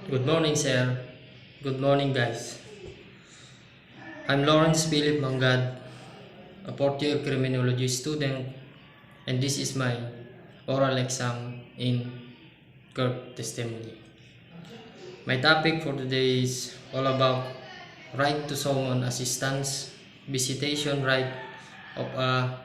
Good morning, sir. Good morning, guys. I'm Lawrence Philip Mangad, a fourth year criminology student, and this is my oral exam in court testimony. My topic for today is all about right to summon assistance, visitation right of a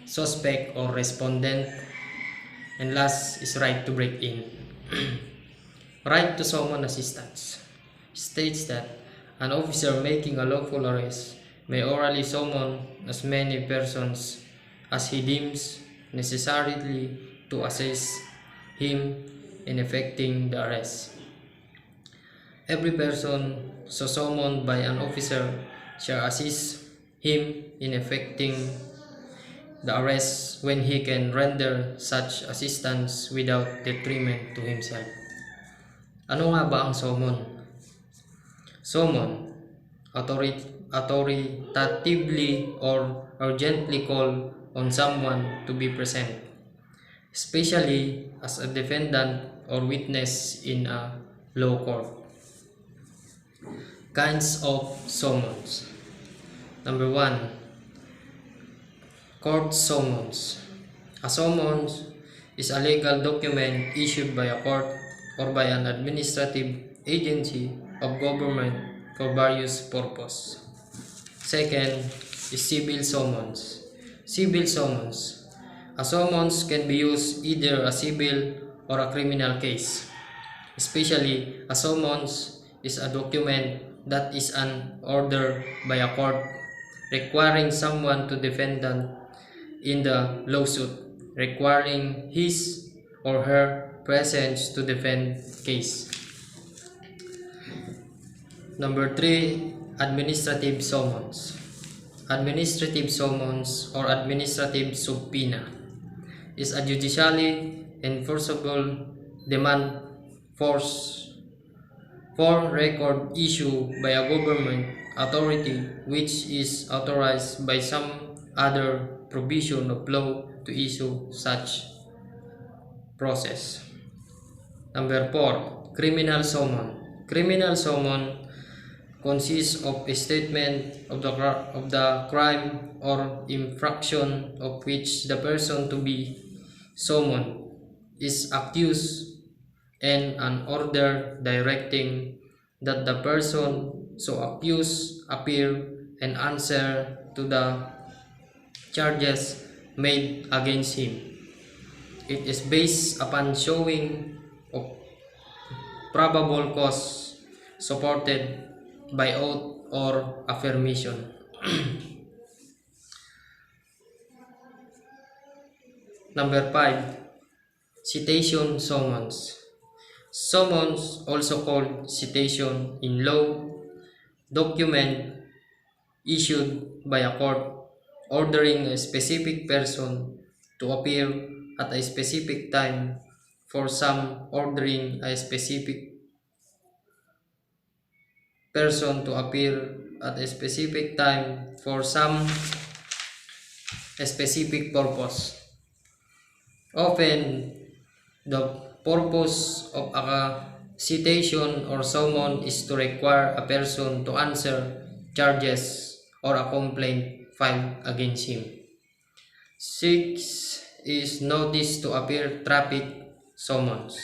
suspect or respondent, and last is right to break in. Right to summon assistance states that an officer making a lawful arrest may orally summon as many persons as he deems necessarily to assist him in effecting the arrest. Every person so summoned by an officer shall assist him in effecting the arrest when he can render such assistance without detriment to himself. Ano nga ba ang summon? Summon, authoritatively or urgently call on someone to be present, especially as a defendant or witness in a law court. Kinds of summons. Number 1, court summons. A summons is a legal document issued by a court or by an administrative agency of government for various purposes. Second is civil summons. Civil summons. A summons can be used either a civil or a criminal case. Especially, a summons is a document that is an order by a court requiring someone to defend in the lawsuit, requiring his or her presence to defend case. Number 3, administrative summons. Administrative summons or administrative subpoena is a judicially enforceable demand for record issue by a government authority which is authorized by some other provision of law to issue such process. Number 4, criminal summon. Criminal summon consists of a statement of the crime or infraction of which the person to be summoned is accused, and an order directing that the person so accused appear and answer to the charges made against him. It is based upon showing of probable cause supported by oath or affirmation. Number 5, citation summons. Summons, also called citation in law, document issued by a court ordering a specific person to appear at a specific time, for some ordering a specific person to appear at a specific time for some specific purpose. Often, the purpose of a citation or summon is to require a person to answer charges or a complaint filed against him. 6 is notice to appear traffic summons.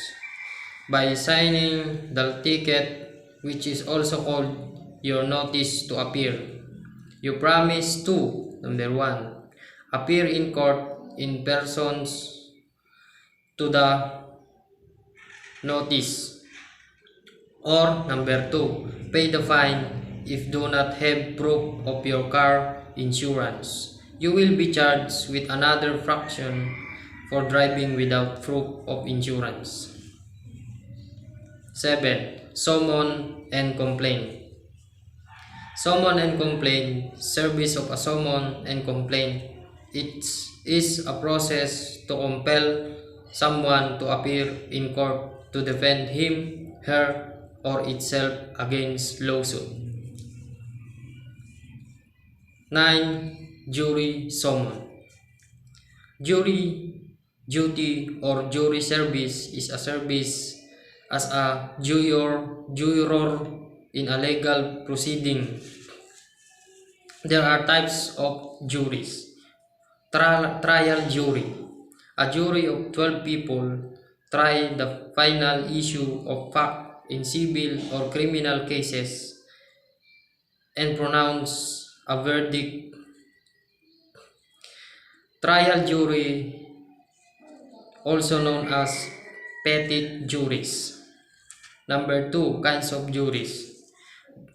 By signing the ticket, which is also called your notice to appear, you promise to, number 1, appear in court in persons to the notice, or number 2, pay the fine if do not have proof of your car insurance. You will be charged with another fraction for driving without proof of insurance. 7, summon and complaint. Summon and complaint. Service of a summon and complaint. It is a process to compel someone to appear in court to defend him, her, or itself against lawsuit. 9, jury summon. Jury duty or jury service is a service as a juror in a legal proceeding. There are types of juries. Trial jury. A jury of 12 people try the final issue of fact in civil or criminal cases and pronounce a verdict. Trial jury, also known as petit juries. Number 2, kinds of juries.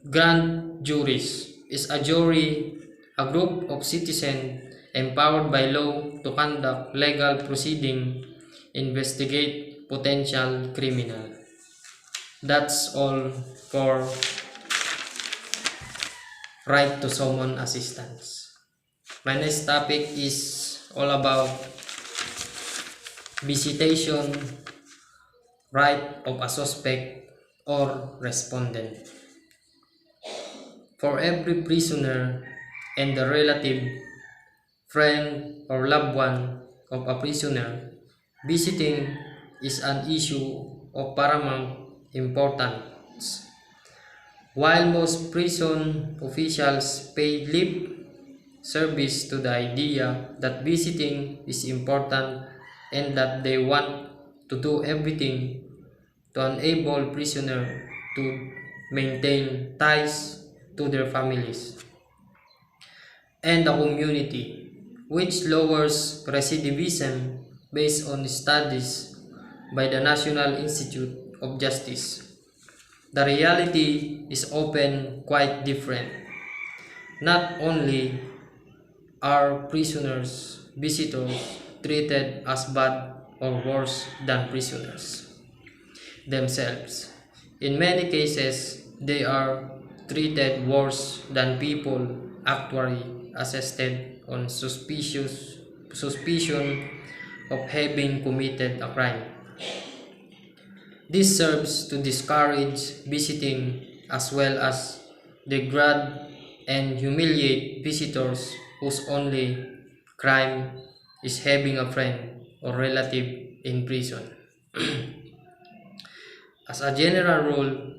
Grand juries is a jury, a group of citizens empowered by law to conduct legal proceeding, investigate potential criminal. That's all for right to summon assistance. My next topic is all about visitation right of a suspect or respondent. For every prisoner and the relative, friend, or loved one of a prisoner, visiting is an issue of paramount importance. While most prison officials pay lip service to the idea that visiting is important and that they want to do everything to enable prisoners to maintain ties to their families and the community, which lowers recidivism based on studies by the National Institute of Justice. The reality is often quite different. Not only are prisoners, visitors treated as bad or worse than prisoners themselves. In many cases, they are treated worse than people actually arrested on suspicion of having committed a crime. This serves to discourage visiting as well as degrade and humiliate visitors whose only crime is having a friend or relative in prison. As a general rule,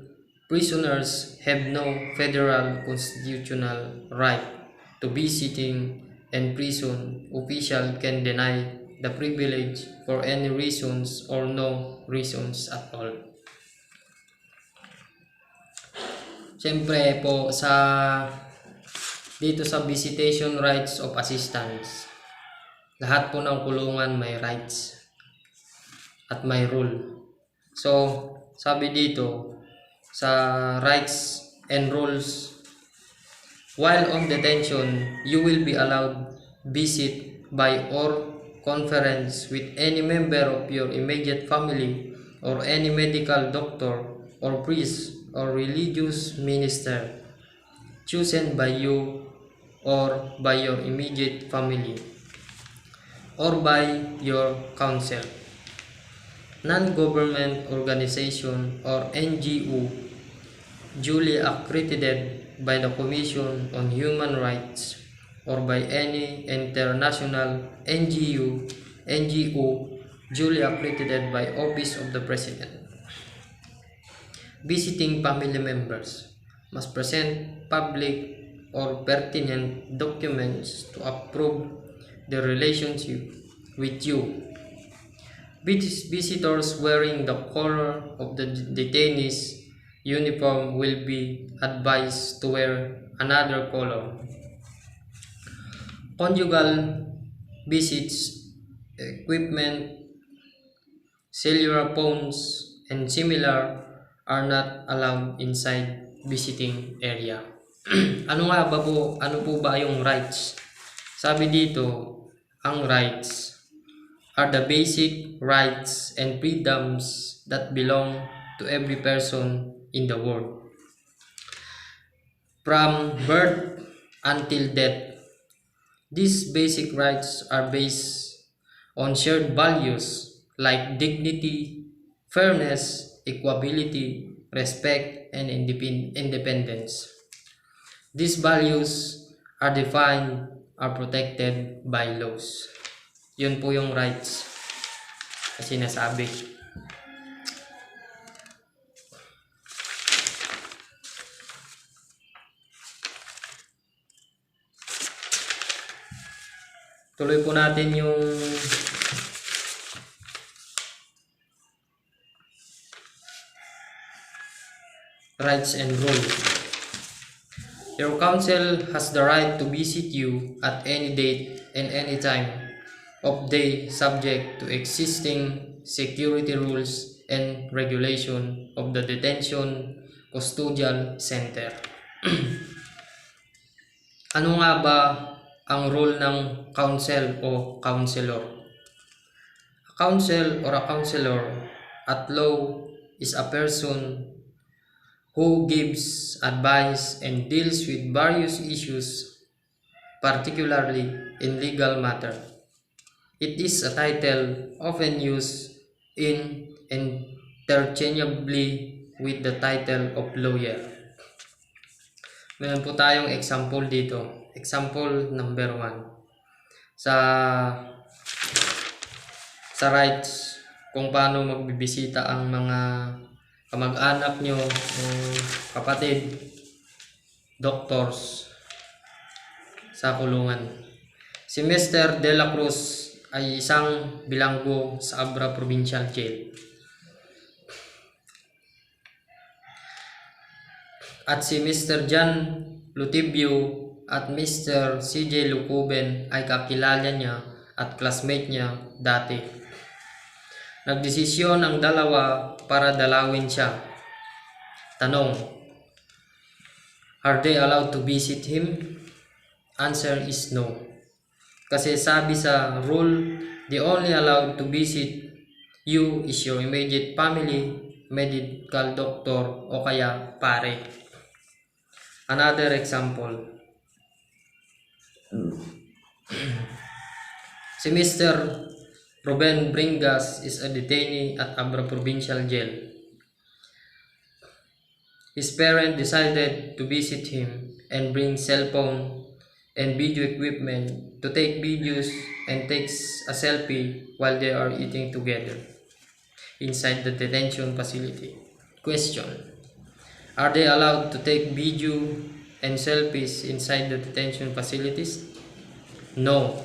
prisoners have no federal constitutional right to visiting, and prison officials can deny the privilege for any reasons or no reasons at all. Siyempre po dito sa visitation rights of assistance, lahat po ng kulungan may rights at may rule. So, sabi dito sa rights and rules, while on detention, you will be allowed visit by or conference with any member of your immediate family or any medical doctor or priest or religious minister chosen by you or by your immediate family or by your council, non-government organization or NGO duly accredited by the Commission on Human Rights or by any international NGO duly accredited by Office of the President. Visiting family members must present public or pertinent documents to approve their relationship with you. Visitors wearing the color of the detainee's uniform will be advised to wear another color. Conjugal visits, equipment, cellular phones, and similar are not allowed inside visiting area. Ano po ba yung rights? Sabi dito, ang rights are the basic rights and freedoms that belong to every person in the world. From birth until death, these basic rights are based on shared values like dignity, fairness, equality, respect, and independence. These values are defined, are protected by laws. Yun po yung rights na sinasabi. Tuloy po natin yung rights and rules. Your counsel has the right to visit you at any date and any time of day, subject to existing security rules and regulation of the detention custodial center. Ano nga ba ang role ng counsel o counselor? A counsel or a counselor at law is a person who gives advice and deals with various issues, particularly in legal matter. It is a title often used interchangeably with the title of lawyer. Meron po tayong example dito. Example number 1. Sa rights, kung paano magbibisita ang mga kamag-anak nyo, kapatid, doctors sa kulungan. Si Mr. De La Cruz ay isang bilanggo sa Abra Provincial Jail. At si Mr. John Lutibio at Mr. CJ Lucuben ay kakilala niya at classmate niya dati. Nagdesisyon ang dalawa para dalawin siya. Tanong, are they allowed to visit him? Answer is no. Kasi sabi sa rule, the only allowed to visit you is your immediate family, medical doctor o kaya pare. Another example. Si Mr. Ruben Bringas is a detainee at Abra Provincial Jail. His parent decided to visit him and bring cell phone and video equipment to take videos and takes a selfie while they are eating together inside the detention facility. Question: are they allowed to take video and selfies inside the detention facilities? No,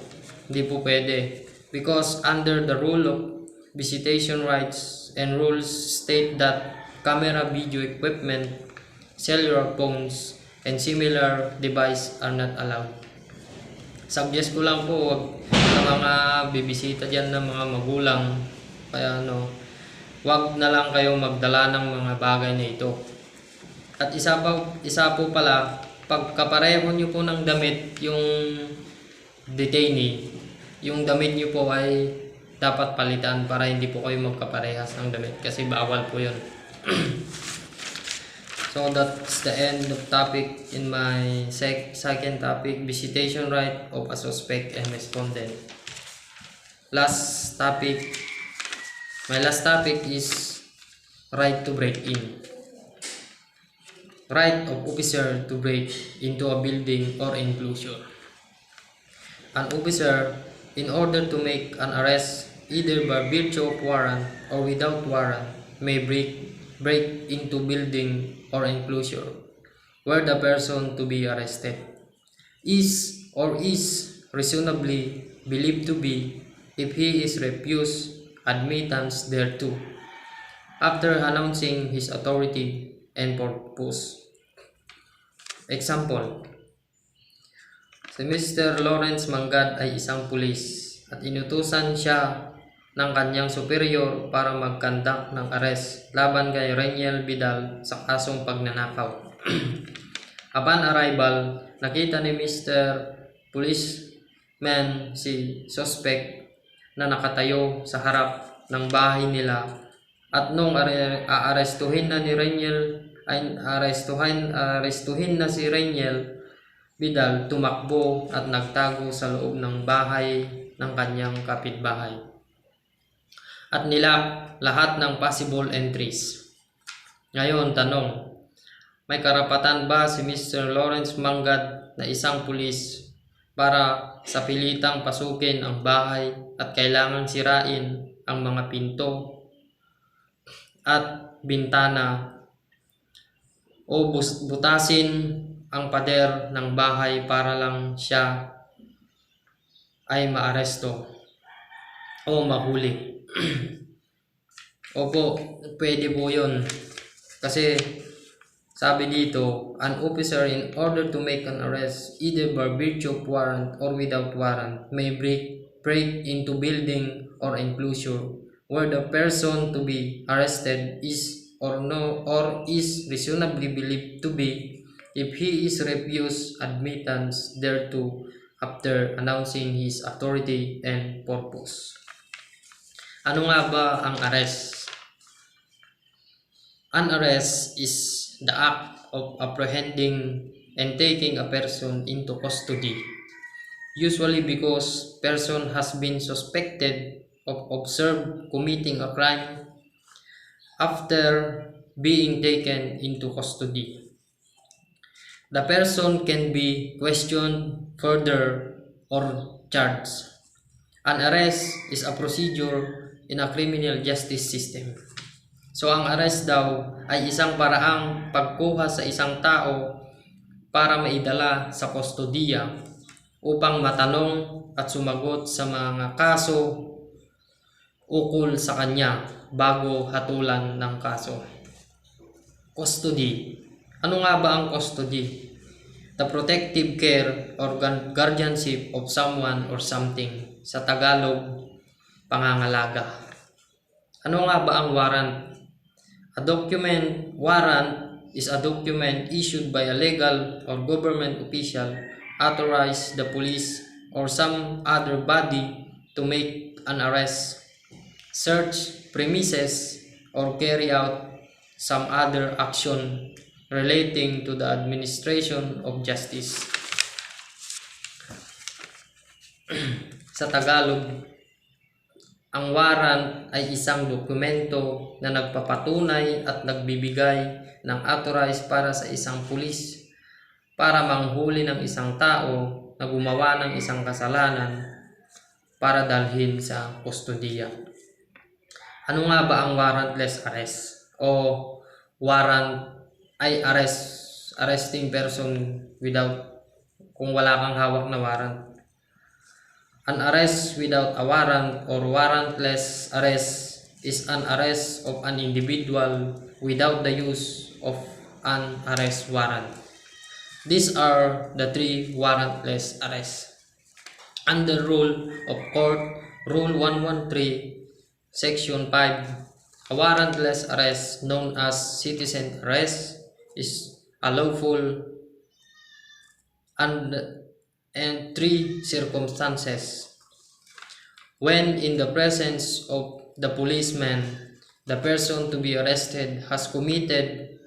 hindi po pwede. Because under the rule of visitation rights and rules state that camera, video equipment, cellular phones, and similar device are not allowed. Suggest ko lang po, wag sa mga bibisita dyan ng mga magulang, kaya wag na lang kayong magdala ng mga bagay na ito. At isa po pala, pagkapareho nyo po ng damit yung detainee, yung damit nyo po ay dapat palitan para hindi po kayo magkaparehas ng damit kasi bawal po yun. So that's the end of topic in my second topic, visitation right of a suspect and respondent. My last topic is right to break in. Right of officer to break into a building or enclosure. An officer, in order to make an arrest either by virtue of warrant or without warrant, may break into building or enclosure where the person to be arrested is reasonably believed to be if he is refused admittance thereto after announcing his authority and purpose. Example: si Mr. Lawrence Mangad ay isang pulis at inutusan siya ng kanyang superior para mag-conduct ng arrest laban kay Reniel Vidal sa kasong pagnanakaw. Upon arrival, nakita ni Mr. Policeman si suspect na nakatayo sa harap ng bahay nila at nung aarestuhin na si Reniel Vidal, tumakbo at nagtago sa loob ng bahay ng kanyang kapitbahay at nilak lahat ng possible entries. Ngayon, tanong, may karapatan ba si Mr. Lawrence Mangad na isang pulis para sa pilitang pasukin ang bahay at kailangang sirain ang mga pinto at bintana o butasin ang pader ng bahay para lang siya ay maaresto o mahuli. Opo, pwede po yun. Kasi sabi dito, an officer in order to make an arrest either by virtue of warrant or without warrant may break into building or enclosure where the person to be arrested is is reasonably believed to be if he is refused admittance thereto after announcing his authority and purpose. Ano nga ba ang arrest? An arrest is the act of apprehending and taking a person into custody, usually because person has been suspected of observed committing a crime. After being taken into custody, the person can be questioned further or charged. An arrest is a procedure in a criminal justice system. So ang arrest daw ay isang paraang pagkuha sa isang tao para maidala sa kustodiya upang matanong at sumagot sa mga kaso ukol sa kanya bago hatulan ng kaso. Custody. Ano nga ba ang custody? The protective care or guardianship of someone or something. Sa Tagalog, pangangalaga. Ano nga ba ang warrant? Warrant is a document issued by a legal or government official authorized the police or some other body to make an arrest, search premises, or carry out some other action relating to the administration of justice. Sa Tagalog, ang warrant ay isang dokumento na nagpapatunay at nagbibigay ng authorized para sa isang pulis para manghuli ng isang tao na gumawa ng isang kasalanan para dalhin sa kustodiya. Ano nga ba ang warrantless arrest? O warrant ay arresting person without, kung wala kang hawak na warrant. An arrest without a warrant or warrantless arrest is an arrest of an individual without the use of an arrest warrant. These are the three warrantless arrests. Under Rule of Court, Rule 113, Section 5, a warrantless arrest known as citizen arrest is a lawful and three circumstances: when in the presence of the policeman, the person to be arrested has committed,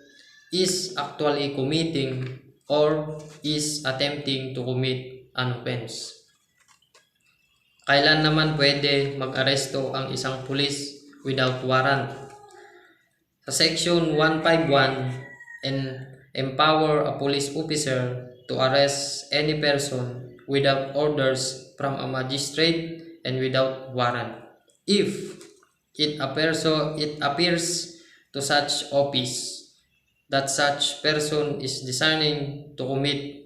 is actually committing, or is attempting to commit an offense. Kailan naman pwede mag-aresto ang isang pulis without warrant? Sa Section 151, empower a police officer to arrest any person without orders from a magistrate and without warrant, if it appears to such office that such person is designing to commit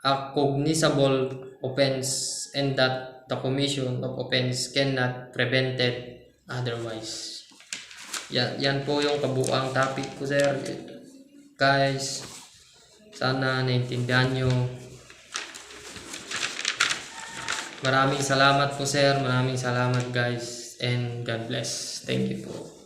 a cognizable offense and that the commission of offense cannot prevented otherwise. Yan po yung kabuuang topic ko, sir. Guys, sana naintindihan nyo. Maraming salamat po, sir. Maraming salamat, guys. And God bless. Thank you po.